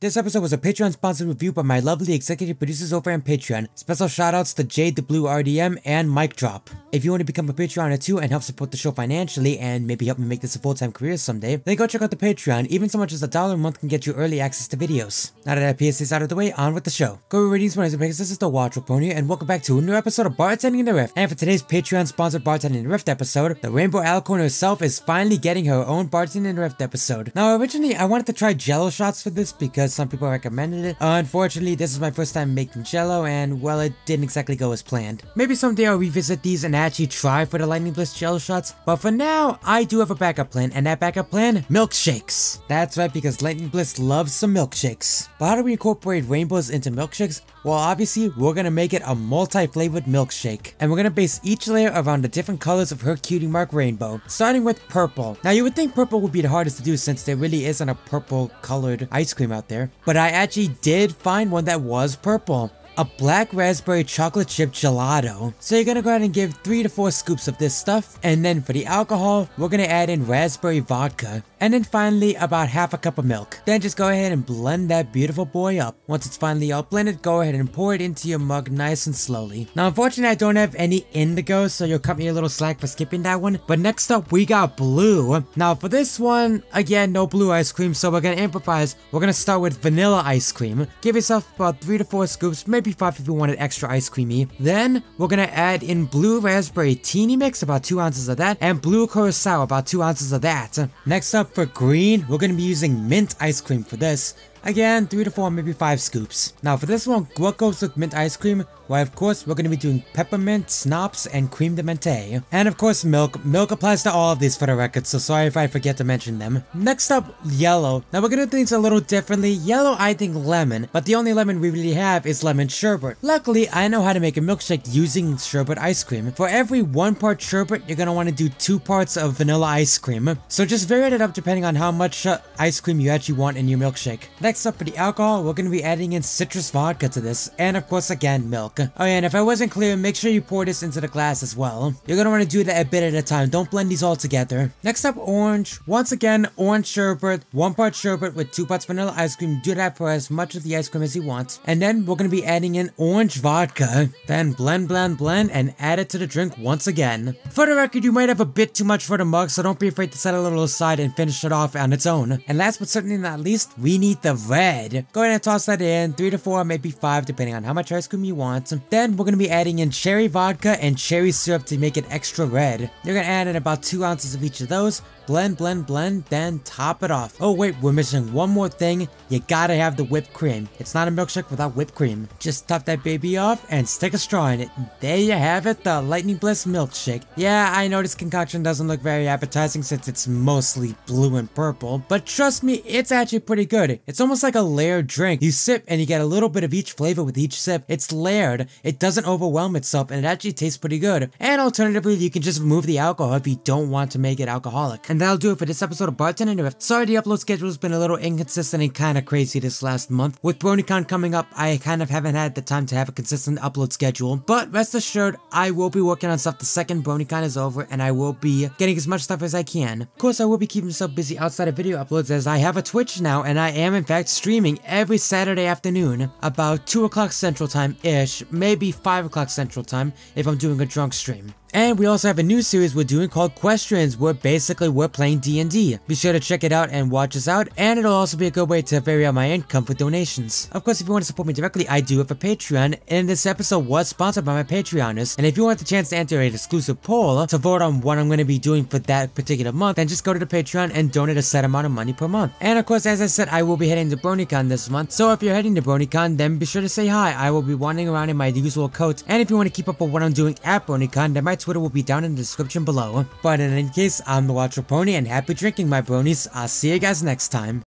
This episode was a Patreon sponsored review by my lovely executive producers over on Patreon. Special shoutouts to Jade the Blue RDM and Mic Drop. If you want to become a Patreoner too and help support the show financially and maybe help me make this a full-time career someday, then go check out the Patreon. Even so much as $1 a month can get you early access to videos. Now that PSA's out of the way, on with the show. Go ratings, my name is this is the Watchful Pony, and welcome back to a new episode of Bartending in the Rift. And for today's Patreon sponsored Bartending in the Rift episode, the Rainbow Alicorn herself is finally getting her own Bartending in the Rift episode. Now originally I wanted to try Jello shots for this because some people recommended it. Unfortunately, this is my first time making Jello, and well, it didn't exactly go as planned. Maybe someday I'll revisit these and actually try for the Lightning Bliss Jello shots, but for now, I do have a backup plan, and that backup plan? Milkshakes. That's right, because Lightning Bliss loves some milkshakes. But how do we incorporate rainbows into milkshakes? Well, obviously, we're gonna make it a multi-flavored milkshake, and we're gonna base each layer around the different colors of her cutie mark rainbow, starting with purple. Now, you would think purple would be the hardest to do since there really isn't a purple colored ice cream out there, but I actually did find one that was purple. A black raspberry chocolate chip gelato. So you're gonna go ahead and give 3 to 4 scoops of this stuff, and then for the alcohol, we're gonna add in raspberry vodka, and then finally about half a cup of milk. Then just go ahead and blend that beautiful boy up. Once it's finally all blended, go ahead and pour it into your mug nice and slowly. Now unfortunately I don't have any indigo, so you'll cut me a little slack for skipping that one. But next up we got blue. Now for this one, again no blue ice cream, so we're gonna improvise. We're gonna start with vanilla ice cream. Give yourself about 3 to 4 scoops, maybe 5 if you want it extra ice creamy. Then we're gonna add in blue raspberry tenie mix, about 2 ounces of that, and blue curacao, about 2 ounces of that. Next up for green, we're gonna be using mint ice cream for this. Again, 3 to 4, maybe 5 scoops. Now for this one, what goes with mint ice cream? Why, of course, we're going to be doing peppermint, schnapps, and creme de menthe. And of course, milk. Milk applies to all of these for the record, so sorry if I forget to mention them. Next up, yellow. Now we're going to do things a little differently. Yellow, I think lemon, but the only lemon we really have is lemon sherbert. Luckily, I know how to make a milkshake using sherbet ice cream. For every 1 part sherbet, you're going to want to do 2 parts of vanilla ice cream. So just vary it up depending on how much ice cream you actually want in your milkshake. Next up for the alcohol, we're going to be adding in citrus vodka to this, and of course again, milk. Oh yeah, and if I wasn't clear, make sure you pour this into the glass as well. You're going to want to do that a bit at a time, don't blend these all together. Next up, orange. Once again, orange sherbet, 1 part sherbet with 2 parts vanilla ice cream. Do that for as much of the ice cream as you want. And then we're going to be adding in orange vodka. Then blend, blend, blend, and add it to the drink once again. For the record, you might have a bit too much for the mug, so don't be afraid to set it a little aside and finish it off on its own. And last but certainly not least, we need the red. Go ahead and toss that in, 3 to 4, maybe 5, depending on how much ice cream you want. Then we're going to be adding in cherry vodka and cherry syrup to make it extra red. You're going to add in about 2 ounces of each of those. Blend, blend, blend, then top it off. Oh wait, we're missing one more thing. You gotta have the whipped cream. It's not a milkshake without whipped cream. Just top that baby off and stick a straw in it. There you have it, the Lightning Bliss milkshake. Yeah, I know this concoction doesn't look very appetizing since it's mostly blue and purple, but trust me, it's actually pretty good. It's almost like a layered drink. You sip and you get a little bit of each flavor with each sip. It's layered. It doesn't overwhelm itself, and it actually tastes pretty good. And alternatively, you can just remove the alcohol if you don't want to make it alcoholic. And that'll do it for this episode of Bartending in the Rift. Sorry the upload schedule has been a little inconsistent and kind of crazy this last month. With BronyCon coming up, I kind of haven't had the time to have a consistent upload schedule. But rest assured, I will be working on stuff the second BronyCon is over, and I will be getting as much stuff as I can. Of course, I will be keeping myself busy outside of video uploads as I have a Twitch now, and I am in fact streaming every Saturday afternoon, about 2 o'clock Central Time-ish, maybe 5 o'clock Central Time if I'm doing a drunk stream. And we also have a new series we're doing called Questions, where basically we're playing D&D. Be sure to check it out and watch us out, and it'll also be a good way to vary out my income for donations. Of course, if you want to support me directly, I do have a Patreon, and this episode was sponsored by my Patreoners. And if you want the chance to enter an exclusive poll to vote on what I'm going to be doing for that particular month, then just go to the Patreon and donate a set amount of money per month. And of course, as I said, I will be heading to BronyCon this month, so if you're heading to BronyCon, then be sure to say hi. I will be wandering around in my usual coat, and if you want to keep up with what I'm doing at BronyCon, then my Twitter will be down in the description below. But in any case, I'm the Watchful Pony, and happy drinking, my bronies. I'll see you guys next time.